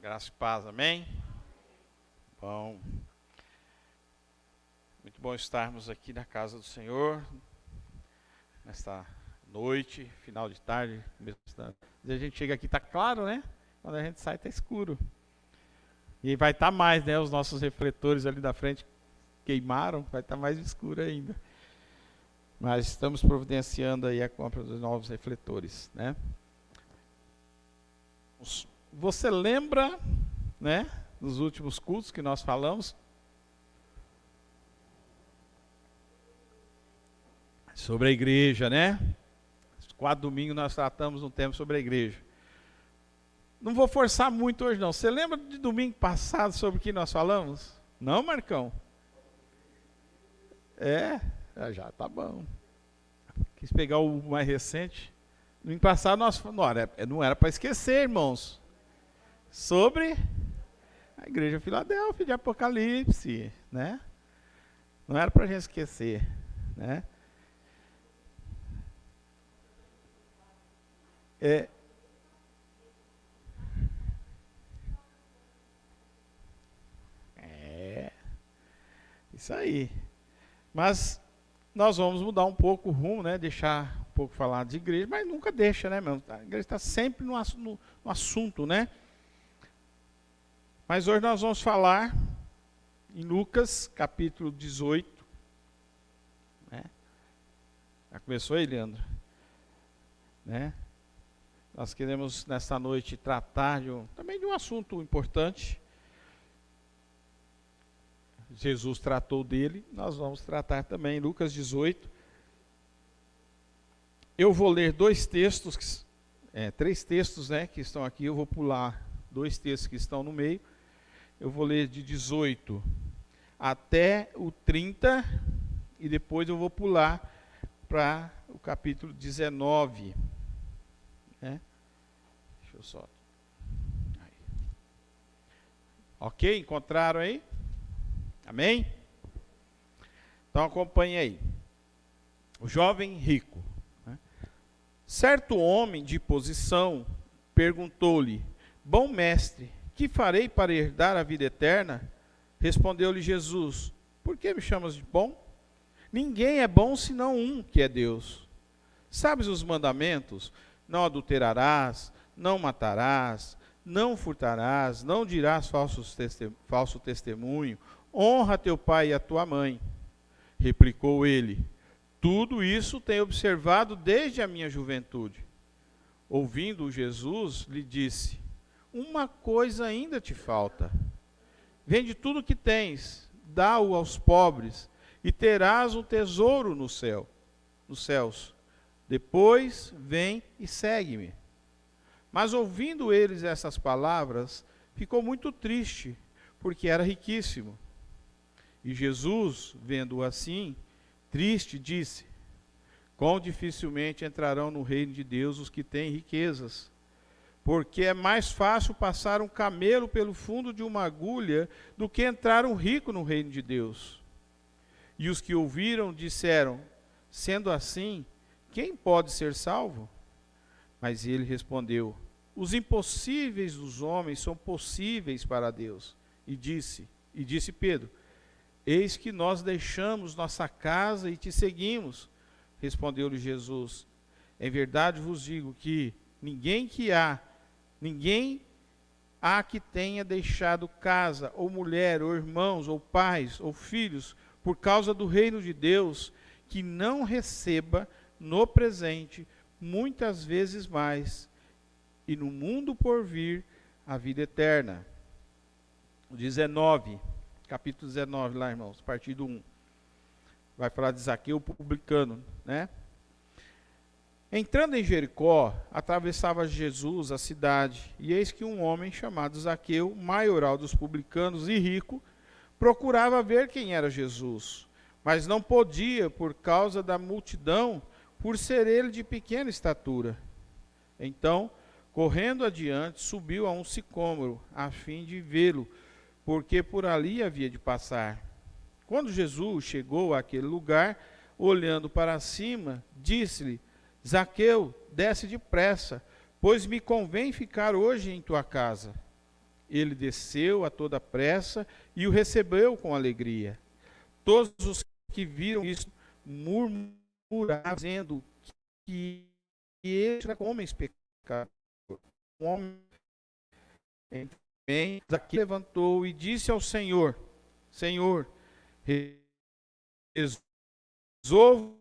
Graça e paz, amém? Bom, muito bom estarmos aqui na casa do Senhor, nesta noite, final de tarde. A gente chega aqui, está claro, né? Quando a gente sai, está escuro. E vai estar mais, né? Os nossos refletores ali da frente queimaram, vai estar mais escuro ainda. Mas estamos providenciando aí a compra dos novos refletores, né? Você lembra, né, nos últimos cultos que nós falamos sobre a igreja, né? 4 domingos nós tratamos um tema sobre a igreja. Não vou forçar muito hoje não. Você lembra de domingo passado sobre o que nós falamos? Não, Marcão? Já tá bom. Quis pegar o mais recente. Domingo passado nós não era para esquecer, irmãos. Sobre a igreja Filadélfia de Apocalipse, né? Não era para a gente esquecer, né? Isso aí. Mas nós vamos mudar um pouco o rumo, né? Deixar um pouco falar de igreja, mas nunca deixa, né, meu? A igreja está sempre no assunto, né? Mas hoje nós vamos falar em Lucas, capítulo 18. Né? Já começou aí, Leandro? Né? Nós queremos, nesta noite, tratar também de um assunto importante. Jesus tratou dele, nós vamos tratar também, Lucas 18. Eu vou ler 2 textos, 3 textos, né, que estão aqui, eu vou pular 2 textos que estão no meio. Eu vou ler de 18 até o 30 e depois eu vou pular para o capítulo 19. Né? Deixa eu só. Aí. Ok? Encontraram aí? Amém? Então acompanhe aí. O jovem rico. Né? Certo homem de posição perguntou-lhe: Bom mestre, que farei para herdar a vida eterna? Respondeu-lhe Jesus: Por que me chamas de bom? Ninguém é bom senão um, que é Deus. Sabes os mandamentos? Não adulterarás, não matarás, não furtarás, não dirás falso testemunho, honra teu pai e a tua mãe. Replicou ele: Tudo isso tenho observado desde a minha juventude. Ouvindo Jesus, lhe disse: Uma coisa ainda te falta. Vende tudo o que tens, dá-o aos pobres, e terás um tesouro no céu, nos céus. Depois vem e segue-me. Mas ouvindo eles essas palavras, ficou muito triste, porque era riquíssimo. E Jesus, vendo-o assim, triste, disse: Quão dificilmente entrarão no reino de Deus os que têm riquezas. Porque é mais fácil passar um camelo pelo fundo de uma agulha do que entrar um rico no reino de Deus. E os que ouviram disseram: Sendo assim, quem pode ser salvo? Mas ele respondeu: Os impossíveis dos homens são possíveis para Deus. E disse Pedro: Eis que nós deixamos nossa casa e te seguimos. Respondeu-lhe Jesus: Em verdade vos digo que ninguém há que tenha deixado casa, ou mulher, ou irmãos, ou pais, ou filhos, por causa do reino de Deus, que não receba no presente muitas vezes mais, e no mundo por vir a vida eterna. 19, capítulo 19 lá, irmãos, a partir do 1. Vai falar de Zaqueu, publicano, né? Entrando em Jericó, atravessava Jesus a cidade, e eis que um homem chamado Zaqueu, maioral dos publicanos e rico, procurava ver quem era Jesus, mas não podia por causa da multidão, por ser ele de pequena estatura. Então, correndo adiante, subiu a um sicômoro, a fim de vê-lo, porque por ali havia de passar. Quando Jesus chegou àquele lugar, olhando para cima, disse-lhe: Zaqueu, desce depressa, pois me convém ficar hoje em tua casa. Ele desceu a toda pressa e o recebeu com alegria. Todos os que viram isso murmuraram, dizendo que ele era homem pecador. Um homem daqui levantou e disse ao Senhor: Senhor, resolva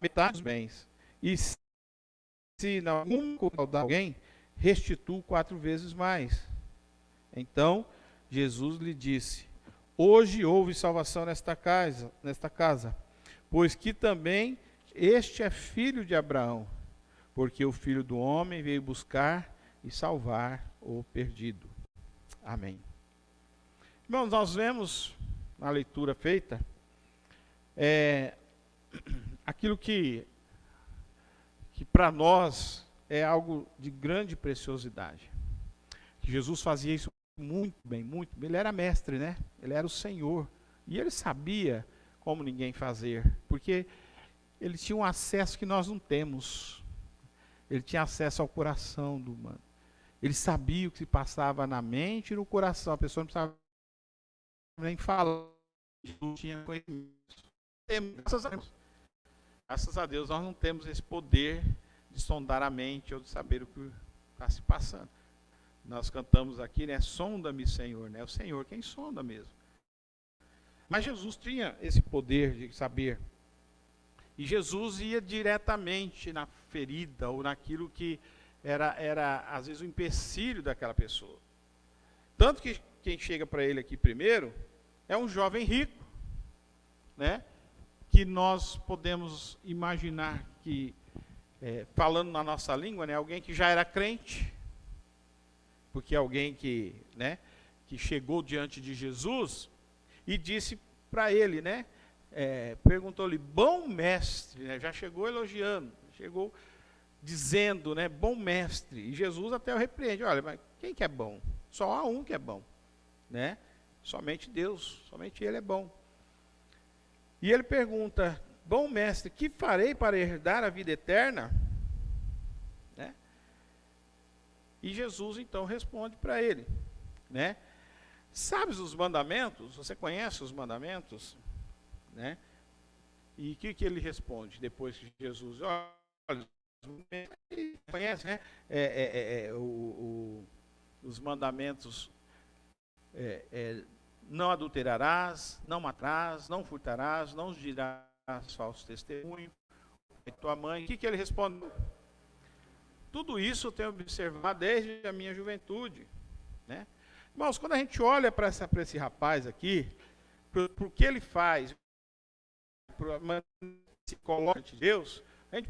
metade dos bens. E se não algum alguém, restituo 4 vezes mais. Então Jesus lhe disse: hoje houve salvação nesta casa, pois que também este é filho de Abraão, porque o Filho do Homem veio buscar e salvar o perdido. Amém. Irmãos, nós vemos na leitura feita aquilo que para nós é algo de grande preciosidade. Jesus fazia isso muito bem, muito bem. Ele era mestre, né? Ele era o Senhor. E ele sabia como ninguém fazer, porque ele tinha um acesso que nós não temos. Ele tinha acesso ao coração do humano. Ele sabia o que se passava na mente e no coração. A pessoa não precisava nem falar. Não tinha conhecimento. Graças a Deus nós não temos esse poder de sondar a mente ou de saber o que está se passando. Nós cantamos aqui, né? Sonda-me, Senhor, né? O Senhor quem sonda mesmo. Mas Jesus tinha esse poder de saber. E Jesus ia diretamente na ferida ou naquilo que era às vezes o empecilho daquela pessoa. Tanto que quem chega para ele aqui primeiro é um jovem rico, né? Que nós podemos imaginar que, falando na nossa língua, né? Alguém que já era crente, porque alguém que, né? Que chegou diante de Jesus e disse para ele, né? Perguntou-lhe, bom mestre, né? Já chegou elogiando, chegou dizendo, né? Bom mestre. E Jesus até o repreende, olha, mas quem que é bom? Só há um que é bom, né? Somente Deus, somente Ele é bom. E ele pergunta, bom mestre, que farei para herdar a vida eterna? Né? E Jesus então responde para ele, né? Sabes os mandamentos? Você conhece os mandamentos? Né? E o que ele responde depois que Jesus, olha, conhece, né? Os mandamentos, não adulterarás, não matarás, não furtarás, não dirás falso testemunho, tua mãe. O que ele responde? Tudo isso eu tenho observado desde a minha juventude, né? Irmãos, quando a gente olha para esse rapaz aqui, por que ele faz, se coloca diante de Deus, a gente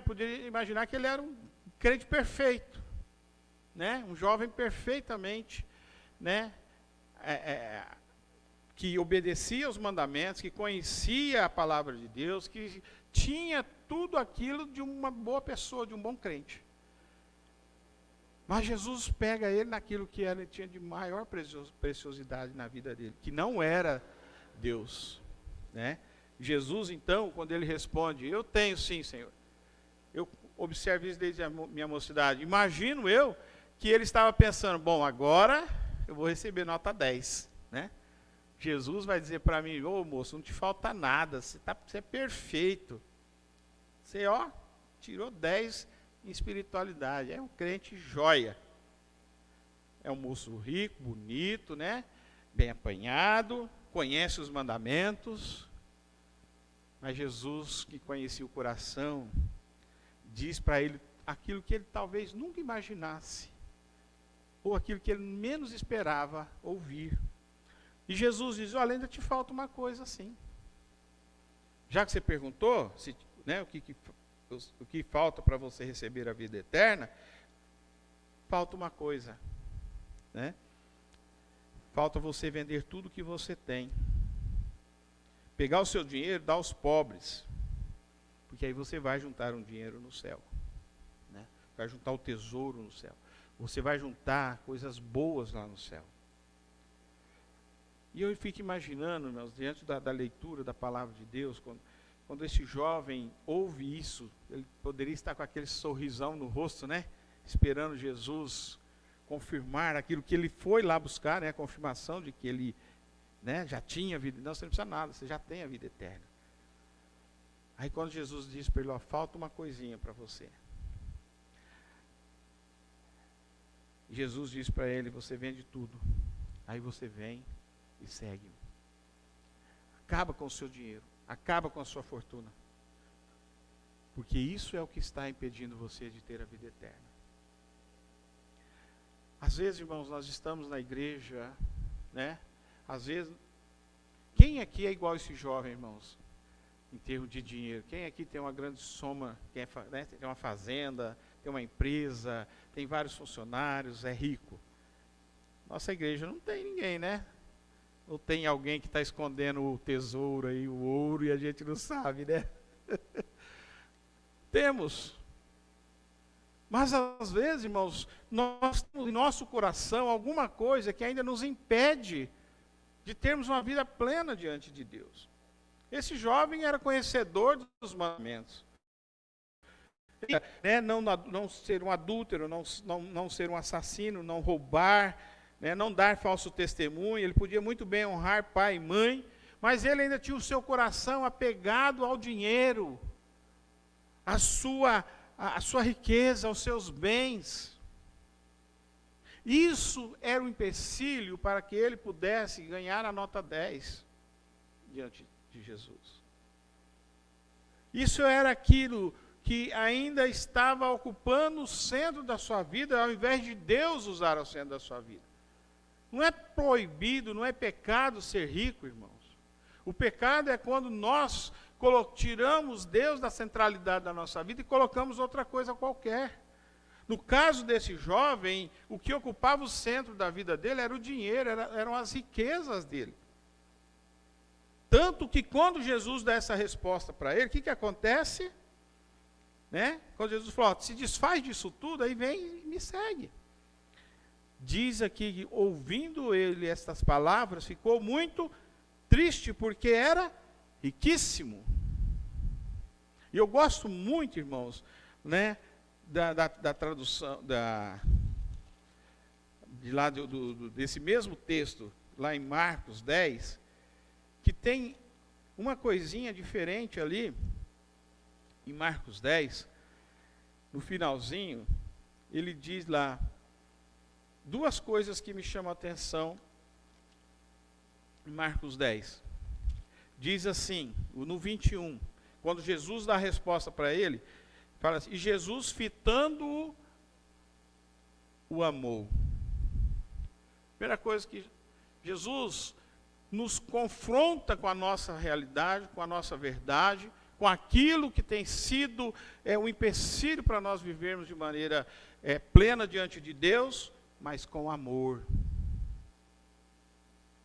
poderia imaginar que ele era um crente perfeito, né? Um jovem perfeitamente, né? Que obedecia aos mandamentos, que conhecia a palavra de Deus, que tinha tudo aquilo de uma boa pessoa, de um bom crente. Mas Jesus pega ele naquilo que ele tinha de maior preciosidade na vida dele, que não era Deus, né? Jesus, então, quando ele responde, eu tenho sim, Senhor. Eu observo isso desde a minha mocidade. Imagino eu que ele estava pensando, bom, agora eu vou receber nota 10, né? Jesus vai dizer para mim, ô moço, não te falta nada, você é perfeito. Você, tirou 10 em espiritualidade, é um crente joia. É um moço rico, bonito, né? Bem apanhado, conhece os mandamentos. Mas Jesus, que conhecia o coração, diz para ele aquilo que ele talvez nunca imaginasse, ou aquilo que ele menos esperava ouvir. E Jesus diz, olha, ainda te falta uma coisa assim. Já que você perguntou, né, o que falta para você receber a vida eterna, falta uma coisa, né? Falta você vender tudo que você tem. Pegar o seu dinheiro e dar aos pobres. Porque aí você vai juntar um dinheiro no céu, né? Vai juntar o tesouro no céu. Você vai juntar coisas boas lá no céu. E eu fico imaginando, meus, diante da leitura da palavra de Deus, quando esse jovem ouve isso, ele poderia estar com aquele sorrisão no rosto, né? Esperando Jesus confirmar aquilo que ele foi lá buscar, né, a confirmação de que ele, né, já tinha vida. Não, você não precisa nada, você já tem a vida eterna. Aí quando Jesus disse para ele, ó, falta uma coisinha para você. Jesus disse para ele, você vende tudo. Aí você vem e segue-me. Acaba com o seu dinheiro, acaba com a sua fortuna. Porque isso é o que está impedindo você de ter a vida eterna. Às vezes, irmãos, nós estamos na igreja, né? Às vezes, quem aqui é igual esse jovem, irmãos? Em termos de dinheiro. Quem aqui tem uma grande soma, tem uma fazenda, tem uma empresa, tem vários funcionários, é rico? Nossa igreja não tem ninguém, né? Ou tem alguém que está escondendo o tesouro aí, o ouro, e a gente não sabe, né? Temos. Mas às vezes, irmãos, nós temos em nosso coração alguma coisa que ainda nos impede de termos uma vida plena diante de Deus. Esse jovem era conhecedor dos mandamentos. Né, não ser um adúltero, não ser um assassino, não roubar, né, não dar falso testemunho. Ele podia muito bem honrar pai e mãe, mas ele ainda tinha o seu coração apegado ao dinheiro, à sua riqueza, aos seus bens. Isso era um empecilho para que ele pudesse ganhar a nota 10 diante de Jesus. Isso era aquilo que ainda estava ocupando o centro da sua vida, ao invés de Deus usar o centro da sua vida. Não é proibido, não é pecado ser rico, irmãos. O pecado é quando nós tiramos Deus da centralidade da nossa vida e colocamos outra coisa qualquer. No caso desse jovem, o que ocupava o centro da vida dele era o dinheiro, eram as riquezas dele. Tanto que quando Jesus dá essa resposta para ele, o que acontece? Né? Quando Jesus falou, se desfaz disso tudo, aí vem e me segue. Diz aqui que, ouvindo ele estas palavras, ficou muito triste, porque era riquíssimo. E eu gosto muito, irmãos, né, da tradução, desse mesmo texto, lá em Marcos 10, que tem uma coisinha diferente ali, em Marcos 10, no finalzinho, ele diz lá, duas coisas que me chamam a atenção em Marcos 10. Diz assim, no 21, quando Jesus dá a resposta para ele, fala assim, e Jesus fitando-o, o amou. Primeira coisa que Jesus nos confronta com a nossa realidade, com a nossa verdade, com aquilo que tem sido um empecilho para nós vivermos de maneira plena diante de Deus, mas com amor.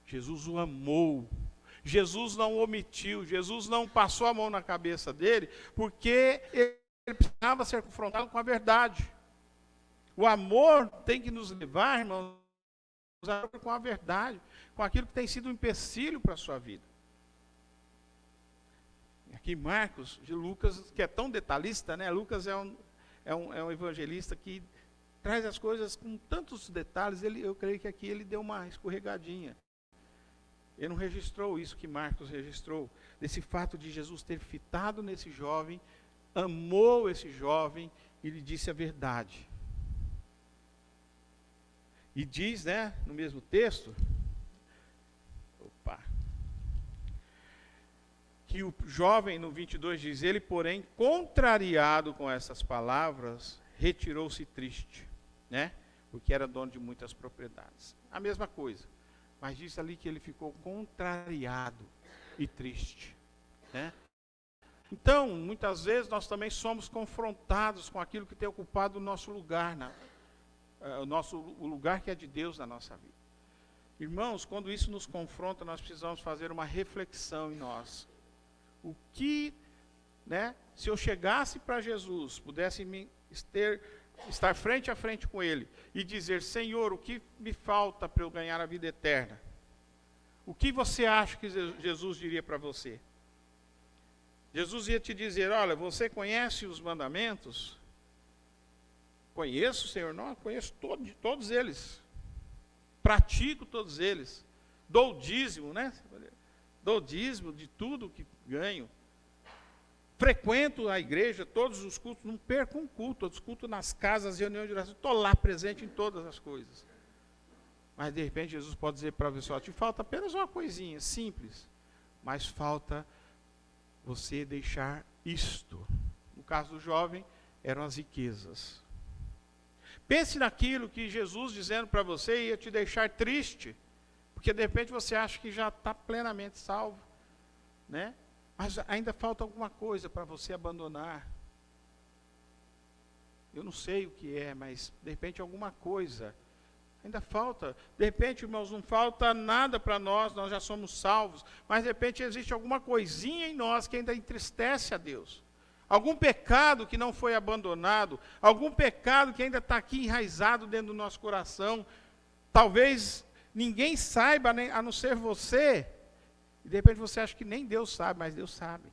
Jesus o amou. Jesus não omitiu, Jesus não passou a mão na cabeça dele, porque ele precisava ser confrontado com a verdade. O amor tem que nos levar, irmãos, com a verdade, com aquilo que tem sido um empecilho para a sua vida. Aqui Marcos, de Lucas, que é tão detalhista, né? Lucas é um evangelista que traz as coisas com tantos detalhes. Eu creio que aqui ele deu uma escorregadinha. Ele não registrou isso que Marcos registrou, desse fato de Jesus ter fitado nesse jovem, amou esse jovem e lhe disse a verdade. E diz, né, no mesmo texto, que o jovem, no 22, diz, ele, porém, contrariado com essas palavras, retirou-se triste, né, porque era dono de muitas propriedades. A mesma coisa, mas diz ali que ele ficou contrariado e triste, né. Então, muitas vezes, nós também somos confrontados com aquilo que tem ocupado o nosso lugar, o lugar que é de Deus na nossa vida. Irmãos, quando isso nos confronta, nós precisamos fazer uma reflexão em nós. O que, né, se eu chegasse para Jesus, pudesse estar frente a frente com Ele e dizer, Senhor, o que me falta para eu ganhar a vida eterna? O que você acha que Jesus diria para você? Jesus ia te dizer, olha, você conhece os mandamentos? Conheço, Senhor? Não, conheço todos eles. Pratico todos eles. Dou o dízimo, né? Dou o dízimo de tudo que ganho. Frequento a igreja, todos os cultos, não perco um culto, todos os cultos nas casas, reuniões de oração, estou lá presente em todas as coisas. Mas de repente Jesus pode dizer para a pessoa, te falta apenas uma coisinha, simples, mas falta você deixar isto. No caso do jovem, eram as riquezas. Pense naquilo que Jesus dizendo para você ia te deixar triste, porque de repente você acha que já está plenamente salvo, né? Mas ainda falta alguma coisa para você abandonar. Eu não sei o que é, mas de repente alguma coisa. Ainda falta. De repente, irmãos, não falta nada para nós já somos salvos. Mas de repente existe alguma coisinha em nós que ainda entristece a Deus. Algum pecado que não foi abandonado. Algum pecado que ainda está aqui enraizado dentro do nosso coração. Talvez ninguém saiba, a não ser você. E de repente você acha que nem Deus sabe, mas Deus sabe.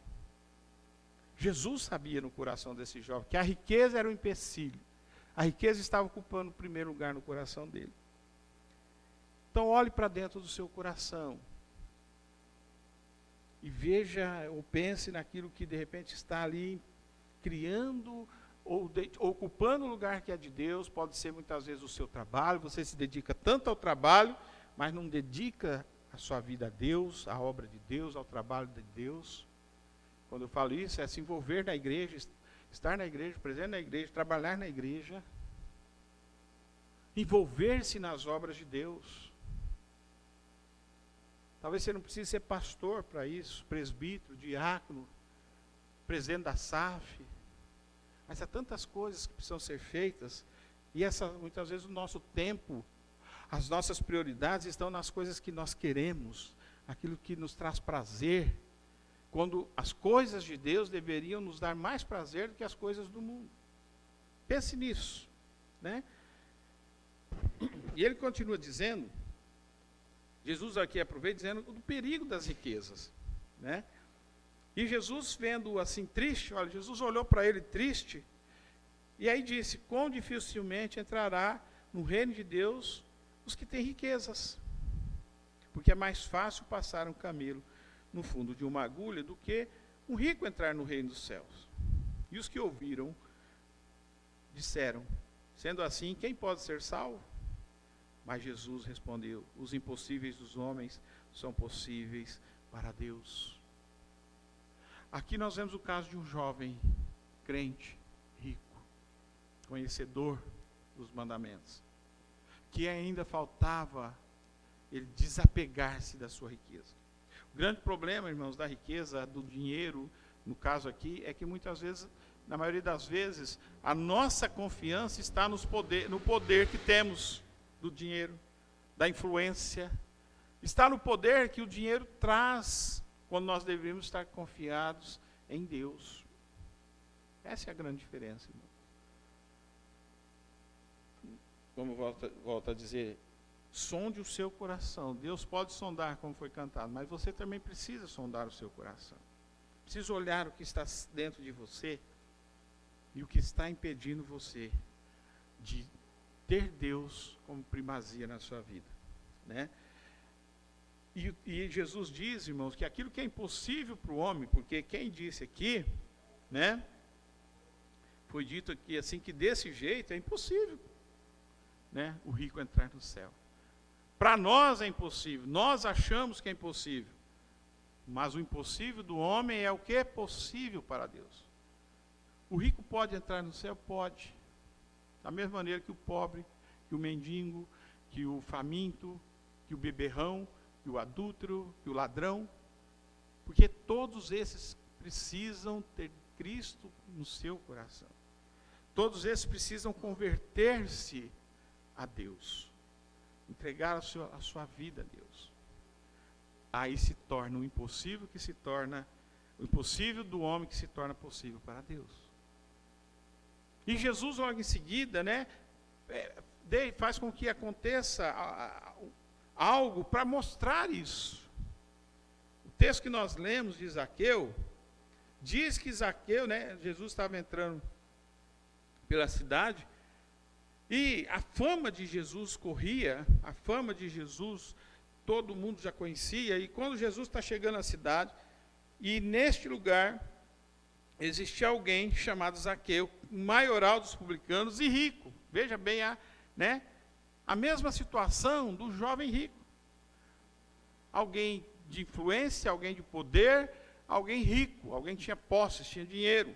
Jesus sabia no coração desse jovem que a riqueza era um empecilho. A riqueza estava ocupando o primeiro lugar no coração dele. Então olhe para dentro do seu coração. E veja ou pense naquilo que de repente está ali criando ou ocupando o lugar que é de Deus. Pode ser muitas vezes o seu trabalho. Você se dedica tanto ao trabalho, mas não dedica a sua vida a Deus, à obra de Deus, ao trabalho de Deus. Quando eu falo isso, é se envolver na igreja, estar na igreja, presente na igreja, trabalhar na igreja, envolver-se nas obras de Deus. Talvez você não precise ser pastor para isso, presbítero, diácono, presidente da SAF, mas há tantas coisas que precisam ser feitas, e muitas vezes o nosso tempo, as nossas prioridades estão nas coisas que nós queremos, aquilo que nos traz prazer, quando as coisas de Deus deveriam nos dar mais prazer do que as coisas do mundo. Pense nisso, né? E ele continua dizendo, Jesus aqui aproveita dizendo do perigo das riquezas, né? E Jesus vendo assim triste, olha, Jesus olhou para ele triste, e aí disse, quão dificilmente entrará no reino de Deus os que têm riquezas, porque é mais fácil passar um camelo no fundo de uma agulha do que um rico entrar no reino dos céus. E os que ouviram disseram, sendo assim, quem pode ser salvo? Mas Jesus respondeu, os impossíveis dos homens são possíveis para Deus. Aqui nós vemos o caso de um jovem crente, rico, conhecedor dos mandamentos, que ainda faltava ele desapegar-se da sua riqueza. O grande problema, irmãos, da riqueza, do dinheiro, no caso aqui, é que muitas vezes, na maioria das vezes, a nossa confiança está no poder que temos do dinheiro, da influência. Está no poder que o dinheiro traz, quando nós deveríamos estar confiados em Deus. Essa é a grande diferença, irmão. Como volta a dizer, sonde o seu coração. Deus pode sondar, como foi cantado, mas você também precisa sondar o seu coração. Precisa olhar o que está dentro de você e o que está impedindo você de ter Deus como primazia na sua vida, né? E Jesus diz, irmãos, que aquilo que é impossível para o homem, porque quem disse aqui, né? Foi dito aqui assim que desse jeito é impossível, né? O rico entrar no céu. Para nós é impossível, nós achamos que é impossível. Mas o impossível do homem é o que é possível para Deus. O rico pode entrar no céu? Pode. Da mesma maneira que o pobre, que o mendigo, que o faminto, que o beberrão, que o adúltero, que o ladrão. Porque todos esses precisam ter Cristo no seu coração. Todos esses precisam converter-se a Deus. Entregar a sua vida a Deus. Aí se torna o impossível que se torna, o impossível do homem que se torna possível para Deus. E Jesus logo em seguida, né, faz com que aconteça algo para mostrar isso. O texto que nós lemos de Zaqueu, diz que Zaqueu, né, Jesus estava entrando pela cidade, E a fama de Jesus corria, a fama de Jesus todo mundo já conhecia, e quando Jesus está chegando à cidade, e neste lugar existia alguém chamado Zaqueu, maioral dos publicanos e rico. Veja bem a mesma situação do jovem rico. Alguém de influência, alguém de poder, alguém rico, alguém que tinha posses, tinha dinheiro.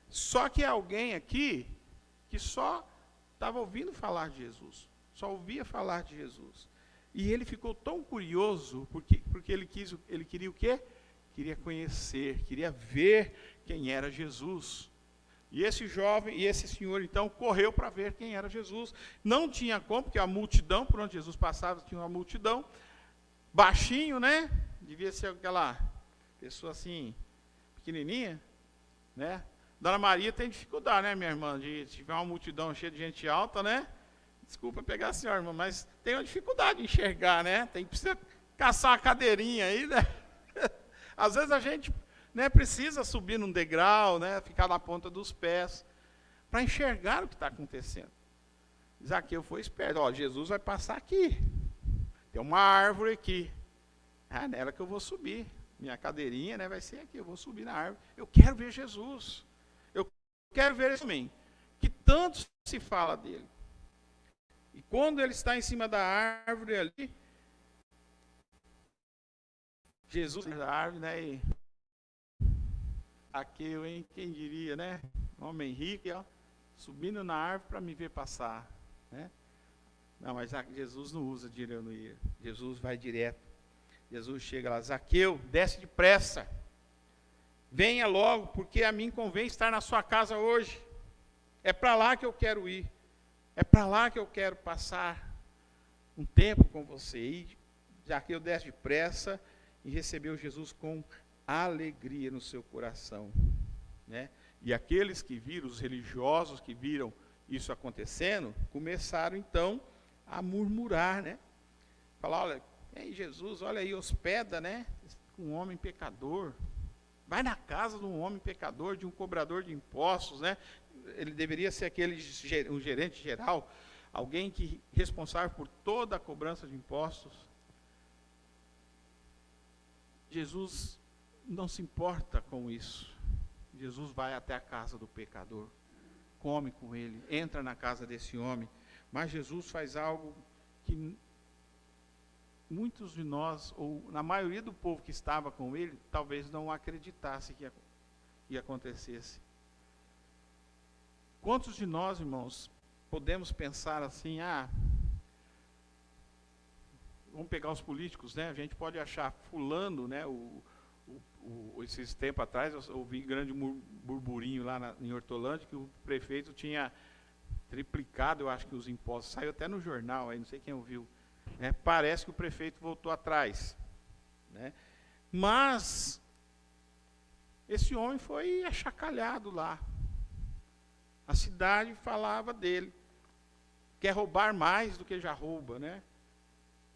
Só que alguém aqui que só estava ouvindo falar de Jesus, só ouvia falar de Jesus. E ele ficou tão curioso, porque ele queria o quê? Queria conhecer, queria ver quem era Jesus. E esse jovem, e esse senhor, então, correu para ver quem era Jesus. Não tinha como, porque a multidão, por onde Jesus passava, tinha uma multidão. Baixinho, devia ser aquela pessoa assim, pequenininha, Dona Maria tem dificuldade, minha irmã, de tiver uma multidão cheia de gente alta, Desculpa pegar a senhora, irmã, mas tem uma dificuldade de enxergar, Precisa caçar a cadeirinha aí, Às vezes a gente precisa subir num degrau, ficar na ponta dos pés, para enxergar o que está acontecendo. Zaqueu foi esperto. Jesus vai passar aqui. Tem uma árvore aqui. É nela que eu vou subir. Minha cadeirinha vai ser aqui. Eu vou subir na árvore. Eu quero ver Jesus. Eu quero ver esse homem, que tanto se fala dele. E quando ele está em cima da árvore ali, Jesus da árvore, e Zaqueu, quem diria, homem rico, subindo na árvore para me ver passar, Não, mas Jesus não usa de ironia. Jesus vai direto. Jesus chega lá, Zaqueu, desce depressa. Venha logo, porque a mim convém estar na sua casa hoje. É para lá que eu quero ir. É para lá que eu quero passar um tempo com você. E Zaqueu desce depressa e recebeu Jesus com alegria no seu coração. E aqueles que viram, os religiosos que viram isso acontecendo, começaram então a murmurar, Falar, olha, ei Jesus, olha aí, hospeda, um homem pecador. Vai na casa de um homem pecador, de um cobrador de impostos, Ele deveria ser um gerente geral, alguém que responsável por toda a cobrança de impostos. Jesus não se importa com isso. Jesus vai até a casa do pecador, come com ele, entra na casa desse homem. Mas Jesus faz algo que muitos de nós, ou na maioria do povo que estava com ele, talvez não acreditasse que ia acontecesse. Quantos de nós, irmãos, podemos pensar assim, vamos pegar os políticos, A gente pode achar fulano, esses tempos atrás, eu ouvi grande burburinho lá em Hortolândia, que o prefeito tinha triplicado, eu acho que os impostos. Saiu até no jornal, aí não sei quem ouviu. Parece que o prefeito voltou atrás. Mas esse homem foi achacalhado lá. A cidade falava dele. Quer roubar mais do que já rouba,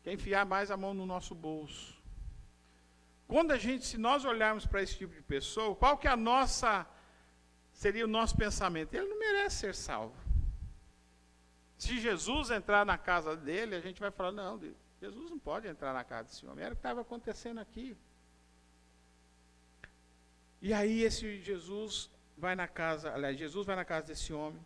Quer enfiar mais a mão no nosso bolso. Se nós olharmos para esse tipo de pessoa, qual que seria o nosso pensamento? Ele não merece ser salvo. Se Jesus entrar na casa dele, a gente vai falar, não, Jesus não pode entrar na casa desse homem. Era o que estava acontecendo aqui. E aí Jesus vai na casa desse homem.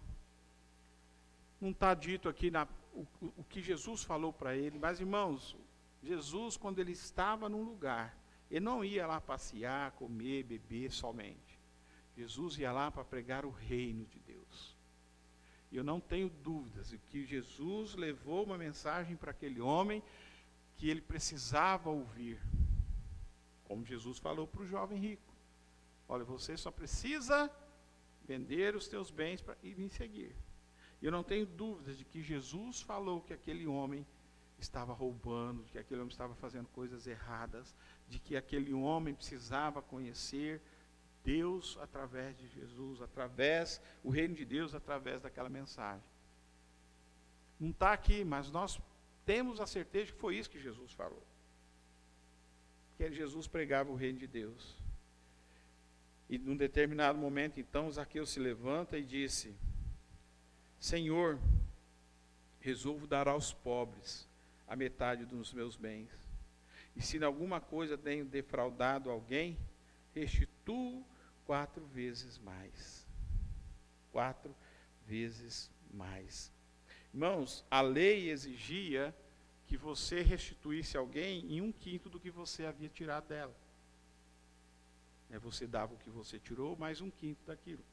Não está dito aqui o que Jesus falou para ele, mas irmãos, Jesus, quando ele estava num lugar, ele não ia lá passear, comer, beber somente. Jesus ia lá para pregar o reino de Deus. E eu não tenho dúvidas de que Jesus levou uma mensagem para aquele homem que ele precisava ouvir. Como Jesus falou para o jovem rico. Olha, você só precisa vender os teus bens e me seguir. E eu não tenho dúvidas de que Jesus falou que aquele homem estava roubando, de que aquele homem estava fazendo coisas erradas, de que aquele homem precisava conhecer Deus através de Jesus, o reino de Deus através daquela mensagem. Não está aqui, mas nós temos a certeza que foi isso que Jesus falou. Que Jesus pregava o reino de Deus. E num determinado momento, então, Zaqueu se levanta e disse, Senhor, resolvo dar aos pobres a metade dos meus bens. E se em alguma coisa tenho defraudado alguém, restituo 4 vezes mais. 4 vezes mais. Irmãos, a lei exigia que você restituísse alguém em 1/5 do que você havia tirado dela. Você dava o que você tirou, mais 1/5 daquilo.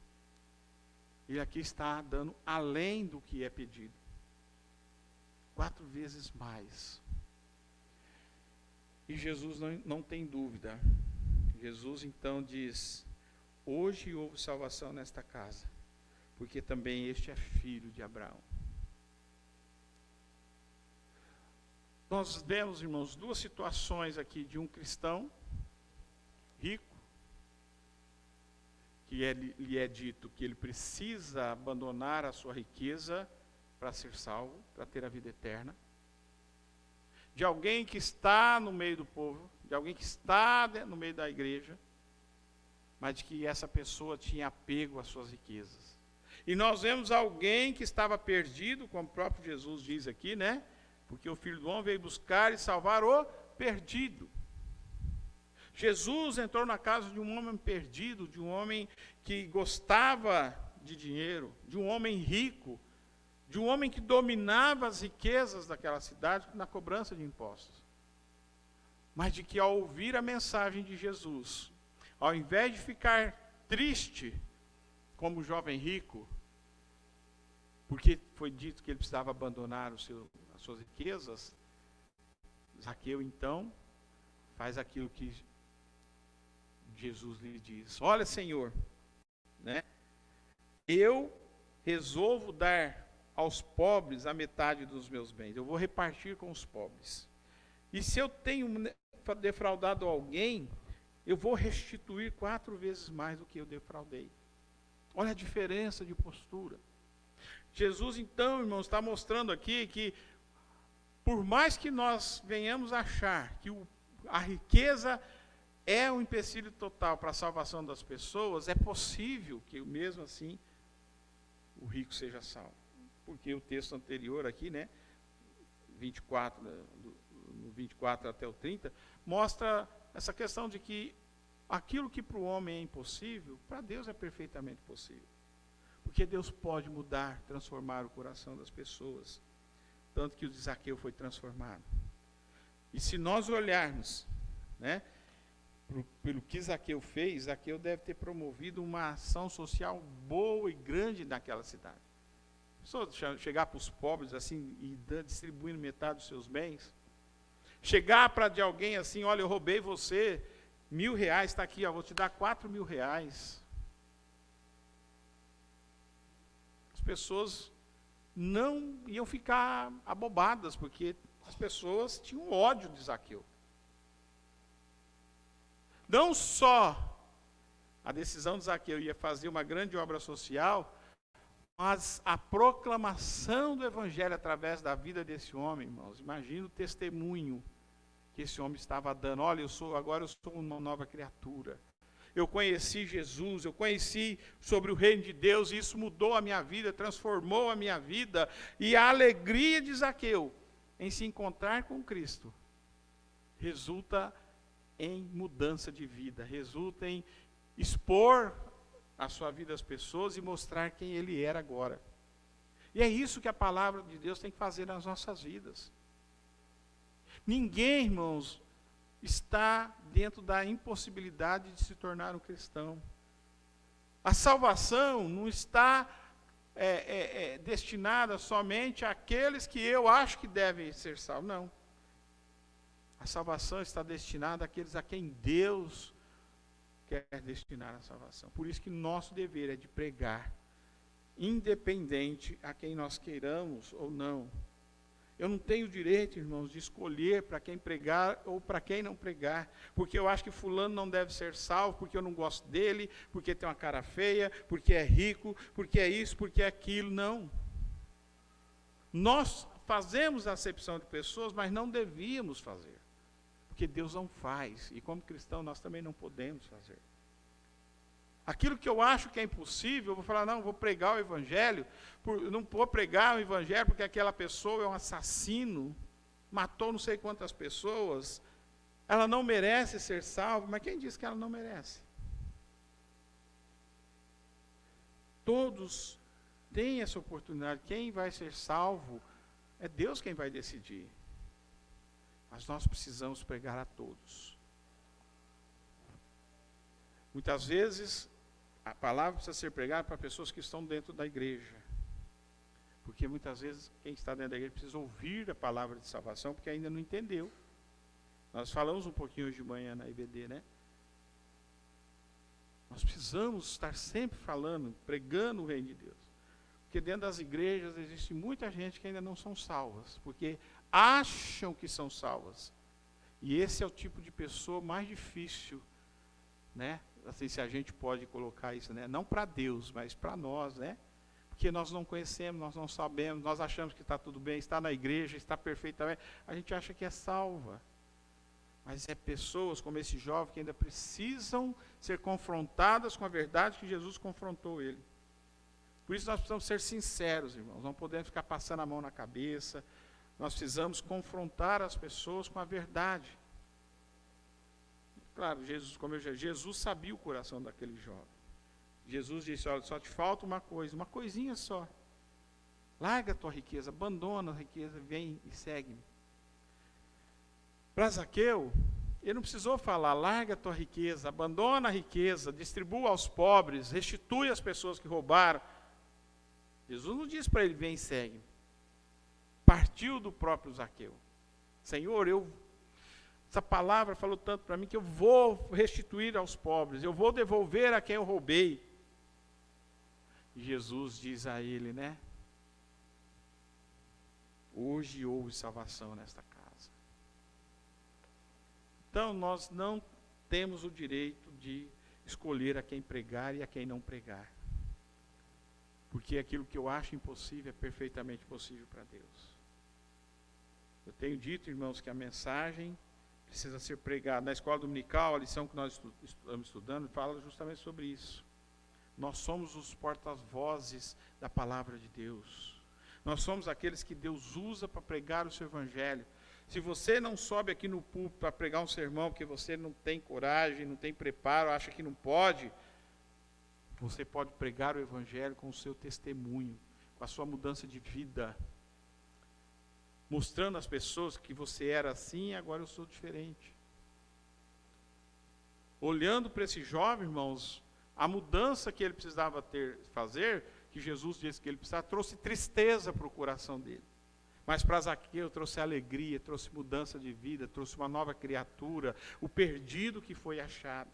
E aqui está dando além do que é pedido. 4 vezes mais. E Jesus não tem dúvida. Jesus então diz: hoje houve salvação nesta casa, porque também este é filho de Abraão. Nós vemos, irmãos, 2 situações aqui de um cristão rico, que lhe é dito que ele precisa abandonar a sua riqueza para ser salvo, para ter a vida eterna. De alguém que está no meio do povo, de alguém que está no meio da igreja, mas de que essa pessoa tinha apego às suas riquezas. E nós vemos alguém que estava perdido, como o próprio Jesus diz aqui, né? Porque o Filho do Homem veio buscar e salvar o perdido. Jesus entrou na casa de um homem perdido, de um homem que gostava de dinheiro, de um homem rico, de um homem que dominava as riquezas daquela cidade na cobrança de impostos. Mas de que ao ouvir a mensagem de Jesus, ao invés de ficar triste, como o jovem rico, porque foi dito que ele precisava abandonar as suas riquezas, Zaqueu então faz aquilo que Jesus lhe diz: olha, Senhor, né, eu resolvo dar aos pobres a metade dos meus bens, eu vou repartir com os pobres. E se eu tenho defraudado alguém, eu vou restituir 4 vezes mais do que eu defraudei. Olha a diferença de postura. Jesus, então, irmãos, está mostrando aqui que, por mais que nós venhamos achar que a riqueza é um empecilho total para a salvação das pessoas, é possível que, mesmo assim, o rico seja salvo. Porque o texto anterior aqui, né, 24, no 24 até o 30, mostra essa questão de que aquilo que para o homem é impossível, para Deus é perfeitamente possível. Porque Deus pode mudar, transformar o coração das pessoas. Tanto que o de Zaqueu foi transformado. E se nós olharmos, né, pelo que Zaqueu fez, Zaqueu deve ter promovido uma ação social boa e grande naquela cidade. Só chegar para os pobres assim e distribuindo metade dos seus bens. Chegar para de alguém assim: olha, eu roubei você, R$1.000, está aqui, ó, vou te dar R$4.000. As pessoas não iam ficar abobadas, porque as pessoas tinham ódio de Zaqueu. Não só a decisão de Zaqueu ia fazer uma grande obra social, mas a proclamação do Evangelho através da vida desse homem, irmãos. Imagina o testemunho que esse homem estava dando. Olha, agora eu sou uma nova criatura. Eu conheci Jesus, eu conheci sobre o reino de Deus, e isso mudou a minha vida, transformou a minha vida. E a alegria de Zaqueu em se encontrar com Cristo resulta em mudança de vida, resulta em expor a sua vida às pessoas e mostrar quem ele era agora. E é isso que a palavra de Deus tem que fazer nas nossas vidas. Ninguém, irmãos, está dentro da impossibilidade de se tornar um cristão. A salvação não está destinada somente àqueles que eu acho que devem ser salvos. Não. A salvação está destinada àqueles a quem Deus quer destinar a salvação. Por isso que nosso dever é de pregar, independente a quem nós queiramos ou não. Eu não tenho direito, irmãos, de escolher para quem pregar ou para quem não pregar, porque eu acho que fulano não deve ser salvo, porque eu não gosto dele, porque tem uma cara feia, porque é rico, porque é isso, porque é aquilo. Não. Nós fazemos a acepção de pessoas, mas não devíamos fazer. Porque Deus não faz, e como cristão nós também não podemos fazer. Aquilo que eu acho que é impossível, eu vou falar, não, vou pregar o evangelho, não vou pregar o evangelho porque aquela pessoa é um assassino, matou não sei quantas pessoas, ela não merece ser salva. Mas quem disse que ela não merece? Todos têm essa oportunidade. Quem vai ser salvo é Deus quem vai decidir. Mas nós precisamos pregar a todos. Muitas vezes, a palavra precisa ser pregada para pessoas que estão dentro da igreja. Porque muitas vezes, quem está dentro da igreja precisa ouvir a palavra de salvação, porque ainda não entendeu. Nós falamos um pouquinho hoje de manhã na IBD, né? Nós precisamos estar sempre falando, pregando o reino de Deus. Porque dentro das igrejas existe muita gente que ainda não são salvas, porque acham que são salvas. E esse é o tipo de pessoa mais difícil, né? Assim, se a gente pode colocar isso, né? Não para Deus, mas para nós, né? Porque nós não conhecemos, nós não sabemos, nós achamos que está tudo bem, está na igreja, está perfeitamente, a gente acha que é salva. Mas é pessoas como esse jovem que ainda precisam ser confrontadas com a verdade que Jesus confrontou ele. Por isso nós precisamos ser sinceros, irmãos, não podemos ficar passando a mão na cabeça, nós precisamos confrontar as pessoas com a verdade. Claro, Jesus sabia o coração daquele jovem. Jesus disse, olha, só te falta uma coisa, uma coisinha só. Larga a tua riqueza, abandona a riqueza, vem e segue-me. Para Zaqueu, ele não precisou falar, larga a tua riqueza, abandona a riqueza, distribua aos pobres, restitui às pessoas que roubaram. Jesus não disse para ele, vem e segue-me. Partiu do próprio Zaqueu. Senhor, essa palavra falou tanto para mim que eu vou restituir aos pobres, eu vou devolver a quem eu roubei. E Jesus diz a ele, né? Hoje houve salvação nesta casa. Então, nós não temos o direito de escolher a quem pregar e a quem não pregar. Porque aquilo que eu acho impossível é perfeitamente possível para Deus. Eu tenho dito, irmãos, que a mensagem precisa ser pregada. Na escola dominical, a lição que nós estamos estudando fala justamente sobre isso. Nós somos os porta-vozes da palavra de Deus. Nós somos aqueles que Deus usa para pregar o seu evangelho. Se você não sobe aqui no púlpito para pregar um sermão, porque você não tem coragem, não tem preparo, acha que não pode, você pode pregar o evangelho com o seu testemunho, com a sua mudança de vida, mostrando às pessoas que você era assim e agora eu sou diferente. Olhando para esse jovem, irmãos, a mudança que ele precisava fazer, que Jesus disse que ele precisava, trouxe tristeza para o coração dele. Mas para Zaqueu trouxe alegria, trouxe mudança de vida, trouxe uma nova criatura, o perdido que foi achado.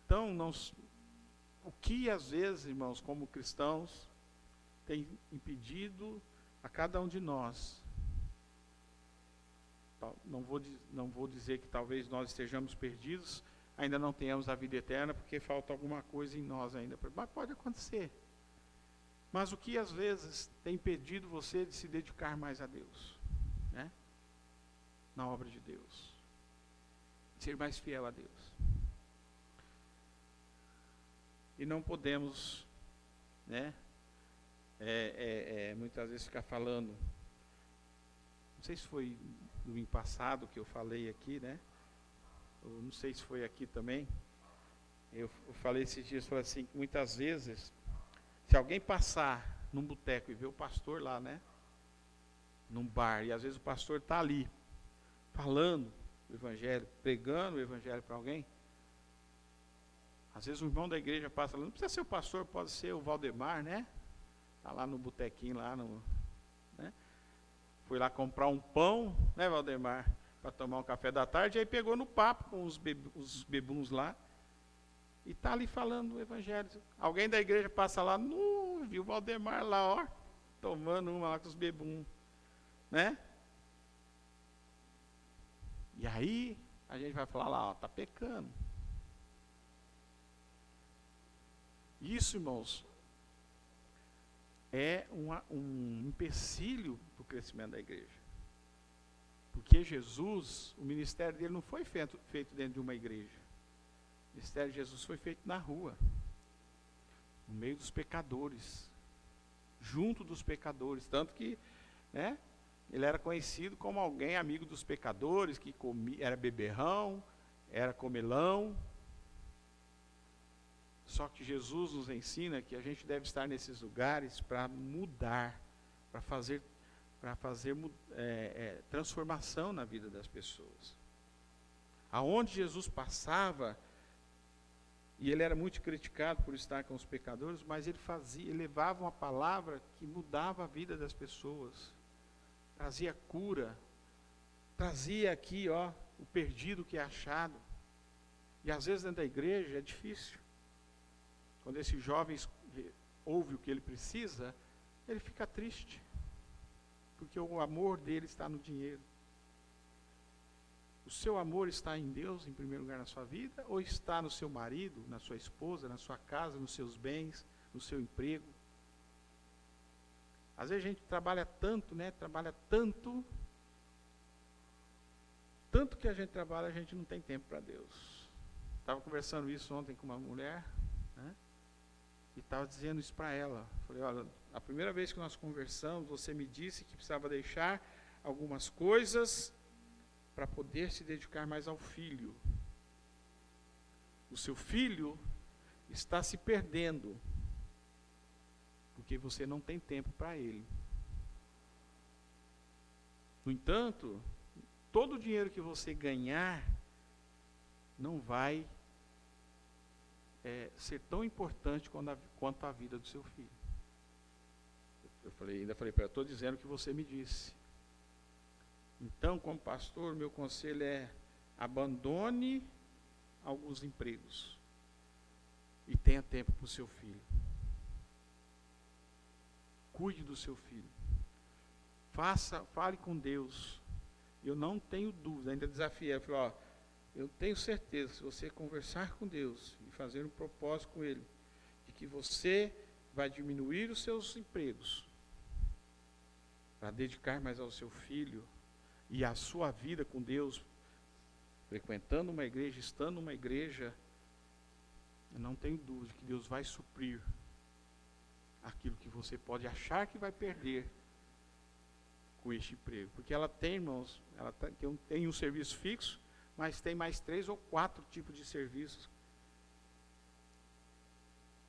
Então, o que às vezes, irmãos, como cristãos, tem impedido a cada um de nós, não vou dizer que talvez nós estejamos perdidos, ainda não tenhamos a vida eterna, porque falta alguma coisa em nós ainda, mas pode acontecer. Mas o que às vezes tem impedido você de se dedicar mais a Deus, né? Na obra de Deus, ser mais fiel a Deus. E não podemos, né, muitas vezes ficar falando, não sei se foi no domingo passado que eu falei aqui, né? Eu não sei se foi aqui também. Eu falei esses dias, falei assim, que muitas vezes, se alguém passar num boteco e ver o pastor lá, né? Num bar, e às vezes o pastor está ali, falando o evangelho, pregando o evangelho para alguém. Às vezes um irmão da igreja passa lá, não precisa ser o pastor, pode ser o Valdemar, né? Está lá no botequinho, lá no... né? Foi lá comprar um pão, né, Valdemar? Para tomar um café da tarde, e aí pegou no papo com os bebuns lá, e está ali falando o evangelho. Alguém da igreja passa lá, viu o Valdemar lá, ó, tomando uma lá com os bebuns, né? E aí, a gente vai falar lá, ó, está pecando. Isso, irmãos, é um empecilho para o crescimento da igreja. Porque Jesus, o ministério dele não foi feito dentro de uma igreja. ministério de Jesus foi feito na rua, no meio dos pecadores, junto dos pecadores, tanto que, né, ele era conhecido como alguém amigo dos pecadores, que comia, era beberrão, era comelão. Só que Jesus nos ensina que a gente deve estar nesses lugares para mudar, para fazer transformação na vida das pessoas. Aonde Jesus passava, e ele era muito criticado por estar com os pecadores, mas ele levava uma palavra que mudava a vida das pessoas, trazia cura, trazia aqui, ó, o perdido que é achado. E às vezes dentro da igreja é difícil. Quando esse jovem ouve o que ele precisa, ele fica triste, porque o amor dele está no dinheiro. O seu amor está em Deus, em primeiro lugar na sua vida, ou está no seu marido, na sua esposa, na sua casa, nos seus bens, no seu emprego? Às vezes a gente trabalha tanto, né? Trabalha tanto que a gente trabalha, a gente não tem tempo para Deus. Estava conversando isso ontem com uma mulher, né? E estava dizendo isso para ela. Falei, olha, a primeira vez que nós conversamos, você me disse que precisava deixar algumas coisas para poder se dedicar mais ao filho. O seu filho está se perdendo, porque você não tem tempo para ele. No entanto, todo o dinheiro que você ganhar não vai ser tão importante quanto a vida do seu filho. Ainda falei para ela, estou dizendo o que você me disse. Então, como pastor, meu conselho é: abandone alguns empregos e tenha tempo para o seu filho. Cuide do seu filho. Fale com Deus. Eu não tenho dúvida, ainda desafiei. Eu falei, ó, eu tenho certeza, se você conversar com Deus e fazer um propósito com Ele, de que você vai diminuir os seus empregos para dedicar mais ao seu filho e à sua vida com Deus, frequentando uma igreja, estando numa igreja, eu não tenho dúvida que Deus vai suprir aquilo que você pode achar que vai perder com este emprego. Porque ela tem, irmãos, tem um serviço fixo, mas tem mais 3 ou 4 tipos de serviços.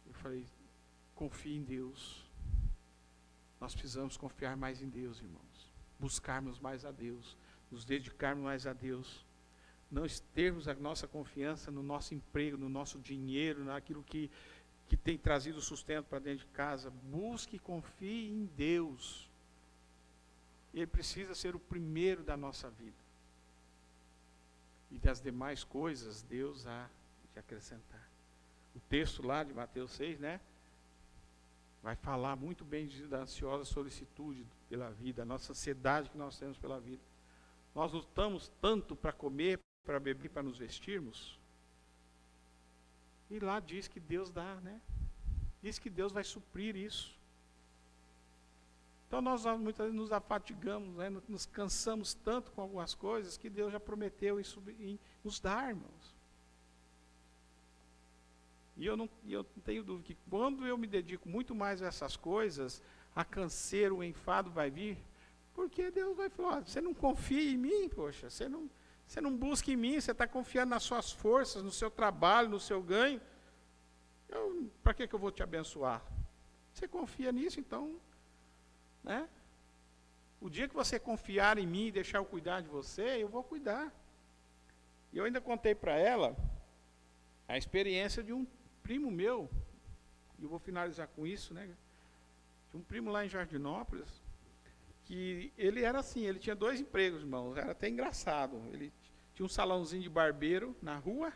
Eu falei, confie em Deus. Nós precisamos confiar mais em Deus, irmãos. Buscarmos mais a Deus, nos dedicarmos mais a Deus. Não termos a nossa confiança no nosso emprego, no nosso dinheiro, naquilo que tem trazido sustento para dentro de casa. Busque e confie em Deus. Ele precisa ser o primeiro da nossa vida. E das demais coisas, Deus há de acrescentar. O texto lá de Mateus 6, né? Vai falar muito bem da ansiosa solicitude pela vida, a nossa ansiedade que nós temos pela vida. Nós lutamos tanto para comer, para beber, para nos vestirmos. E lá diz que Deus dá, né? Diz que Deus vai suprir isso. Então nós muitas vezes nos afatigamos, né? Nos cansamos tanto com algumas coisas que Deus já prometeu em nos dar, irmãos. E eu não tenho dúvida que quando eu me dedico muito mais a essas coisas, a canseira, o enfado vai vir, porque Deus vai falar, você não confia em mim, poxa, você não busca em mim, você está confiando nas suas forças, no seu trabalho, no seu ganho. Para que eu vou te abençoar? Você confia nisso, então, né? O dia que você confiar em mim e deixar eu cuidar de você, eu vou cuidar. E eu ainda contei para ela a experiência de um primo meu, e eu vou finalizar com isso, né? Tinha um primo lá em Jardinópolis, que ele era assim, ele tinha 2 empregos, irmãos, era até engraçado. Ele tinha um salãozinho de barbeiro na rua,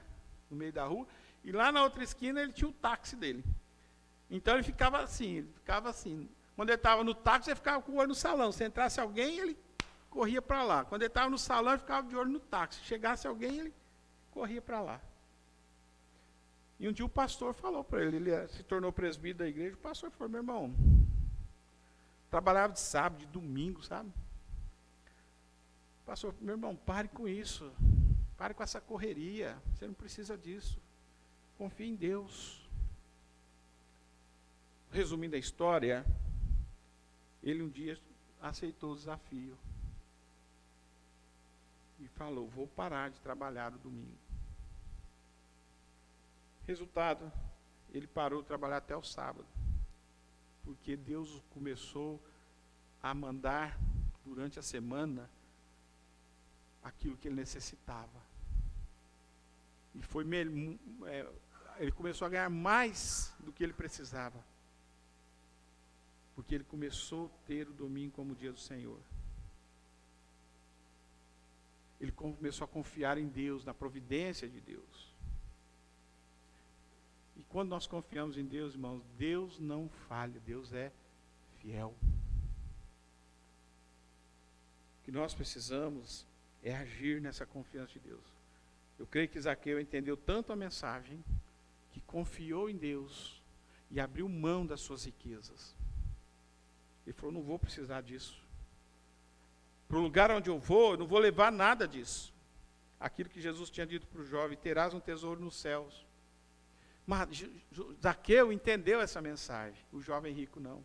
no meio da rua, e lá na outra esquina ele tinha o táxi dele. Então ele ficava assim. Quando ele estava no táxi, ele ficava com o olho no salão. Se entrasse alguém, ele corria para lá. Quando ele estava no salão, ele ficava de olho no táxi. Se chegasse alguém, ele corria para lá. E um dia o pastor falou para ele se tornou presbítero da igreja, o pastor falou, meu irmão, trabalhava de sábado, de domingo, sabe? O pastor, meu irmão, pare com isso, pare com essa correria, você não precisa disso. Confie em Deus. Resumindo a história, ele um dia aceitou o desafio e falou: vou parar de trabalhar no domingo. Resultado, ele parou de trabalhar até o sábado, porque Deus começou a mandar durante a semana aquilo que ele necessitava. E ele começou a ganhar mais do que ele precisava, porque ele começou a ter o domingo como o dia do Senhor. Ele começou a confiar em Deus, na providência de Deus. E quando nós confiamos em Deus, irmãos, Deus não falha, Deus é fiel. O que nós precisamos é agir nessa confiança de Deus. Eu creio que Zaqueu entendeu tanto a mensagem, que confiou em Deus e abriu mão das suas riquezas. Ele falou: não vou precisar disso. Para o lugar onde eu não vou levar nada disso. Aquilo que Jesus tinha dito para o jovem: terás um tesouro nos céus. Mas Zaqueu entendeu essa mensagem, o jovem rico não.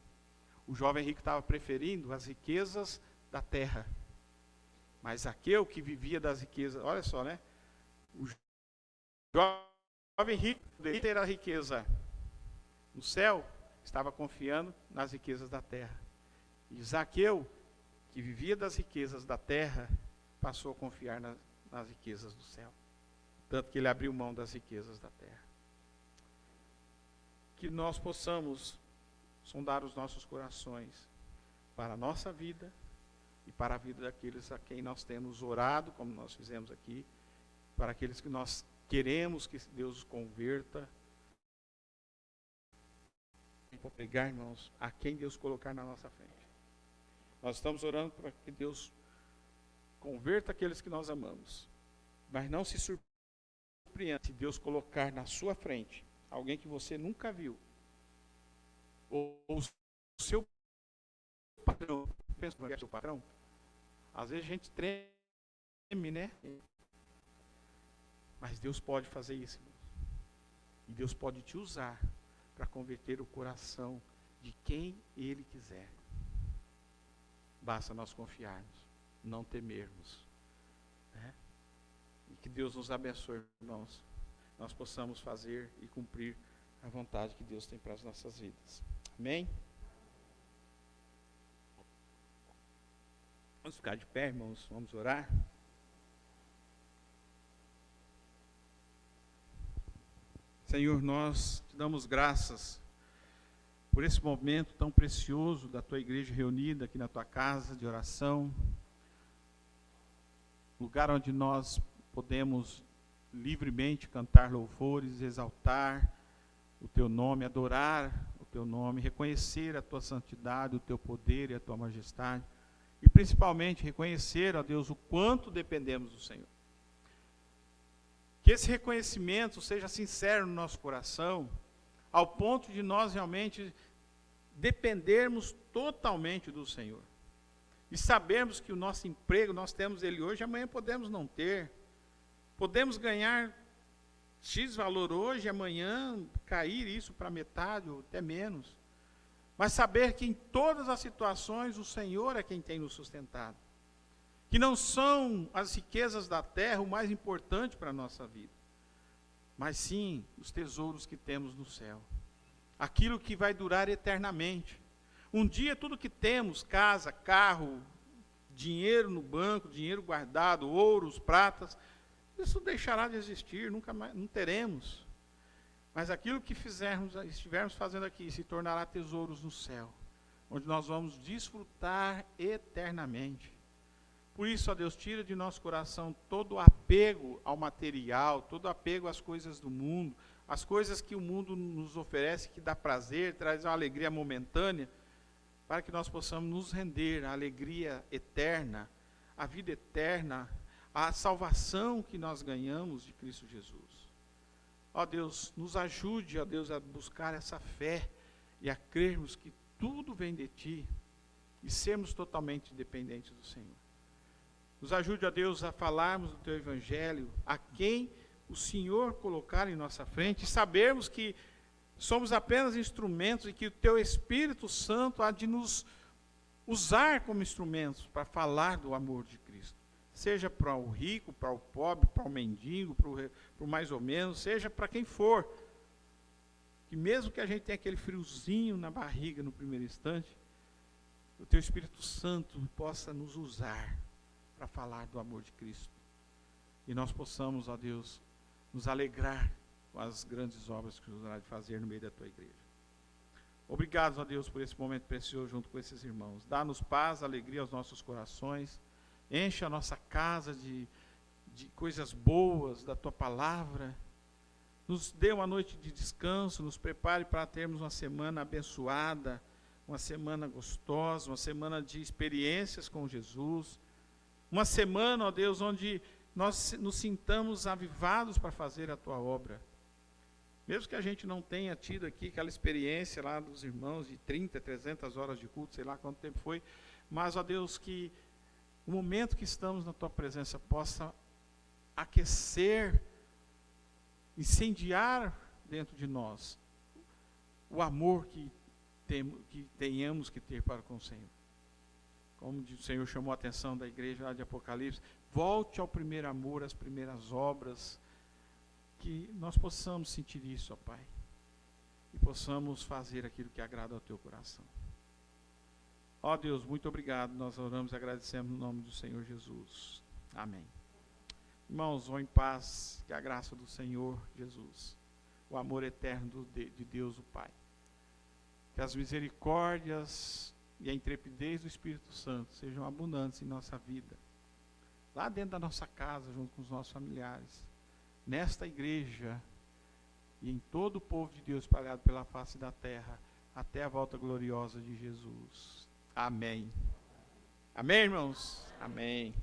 O jovem rico estava preferindo as riquezas da terra. Mas Zaqueu, que vivia das riquezas, olha só, né? O jovem rico poderia ter a riqueza no céu, estava confiando nas riquezas da terra. E Zaqueu, que vivia das riquezas da terra, passou a confiar nas riquezas do céu. Tanto que ele abriu mão das riquezas da terra. Que nós possamos sondar os nossos corações para a nossa vida e para a vida daqueles a quem nós temos orado, como nós fizemos aqui, para aqueles que nós queremos que Deus os converta. Vou pregar, irmãos, a quem Deus colocar na nossa frente. Nós estamos orando para que Deus converta aqueles que nós amamos. Mas não se surpreenda se Deus colocar na sua frente alguém que você nunca viu. Ou o seu patrão. Pensa que é o seu patrão? Às vezes a gente treme, né? Mas Deus pode fazer isso, irmãos. E Deus pode te usar para converter o coração de quem Ele quiser. Basta nós confiarmos, não temermos. Né? E que Deus nos abençoe, irmãos. Nós possamos fazer e cumprir a vontade que Deus tem para as nossas vidas. Amém? Vamos ficar de pé, irmãos. Vamos orar. Senhor, nós te damos graças por esse momento tão precioso da tua igreja reunida aqui na tua casa de oração, lugar onde nós podemos livremente cantar louvores, exaltar o teu nome, adorar o teu nome, reconhecer a tua santidade, o teu poder e a tua majestade, e principalmente reconhecer, ó Deus, o quanto dependemos do Senhor. Que esse reconhecimento seja sincero no nosso coração, ao ponto de nós realmente dependermos totalmente do Senhor. E sabermos que o nosso emprego, nós temos ele hoje, amanhã podemos não ter. Podemos ganhar X valor hoje, amanhã cair isso para metade ou até menos. Mas saber que em todas as situações o Senhor é quem tem nos sustentado. Que não são as riquezas da terra o mais importante para a nossa vida, mas sim os tesouros que temos no céu. Aquilo que vai durar eternamente. Um dia tudo que temos, casa, carro, dinheiro no banco, dinheiro guardado, ouros, pratas, isso deixará de existir, nunca mais, não teremos. Mas aquilo que estivermos fazendo aqui se tornará tesouros no céu, onde nós vamos desfrutar eternamente. Por isso, ó Deus, tira de nosso coração todo o apego ao material, todo o apego às coisas do mundo, as coisas que o mundo nos oferece, que dá prazer, traz uma alegria momentânea, para que nós possamos nos render à alegria eterna, à vida eterna, à salvação que nós ganhamos de Cristo Jesus. Ó Deus, nos ajude, ó Deus, a buscar essa fé e a crermos que tudo vem de Ti e sermos totalmente dependentes do Senhor. Nos ajude, ó Deus, a falarmos do Teu Evangelho a quem o Senhor colocar em nossa frente, e sabermos que somos apenas instrumentos e que o Teu Espírito Santo há de nos usar como instrumentos para falar do amor de Cristo. Seja para o rico, para o pobre, para o mendigo, para o mais ou menos, seja para quem for. Que mesmo que a gente tenha aquele friozinho na barriga no primeiro instante, o Teu Espírito Santo possa nos usar para falar do amor de Cristo. E nós possamos, ó Deus, nos alegrar com as grandes obras que o Senhor há de fazer no meio da Tua igreja. Obrigado, ó Deus, por esse momento precioso junto com esses irmãos. Dá-nos paz, alegria aos nossos corações. Enche a nossa casa de coisas boas da Tua palavra. Nos dê uma noite de descanso, nos prepare para termos uma semana abençoada, uma semana gostosa, uma semana de experiências com Jesus. Uma semana, ó Deus, onde nós nos sintamos avivados para fazer a Tua obra. Mesmo que a gente não tenha tido aqui aquela experiência lá dos irmãos de 30, 300 horas de culto, sei lá quanto tempo foi, mas, ó Deus, que o momento que estamos na Tua presença possa aquecer, incendiar dentro de nós o amor que tenhamos que ter para com o Senhor. Como o Senhor chamou a atenção da igreja lá de Apocalipse, volte ao primeiro amor, às primeiras obras, que nós possamos sentir isso, ó Pai, e possamos fazer aquilo que agrada ao Teu coração. Ó Deus, muito obrigado, nós oramos e agradecemos no nome do Senhor Jesus. Amém. Irmãos, vão em paz, que a graça do Senhor Jesus, o amor eterno de Deus o Pai, que as misericórdias e a intrepidez do Espírito Santo sejam abundantes em nossa vida, lá dentro da nossa casa, junto com os nossos familiares, nesta igreja e em todo o povo de Deus espalhado pela face da terra, até a volta gloriosa de Jesus. Amém. Amém, irmãos? Amém.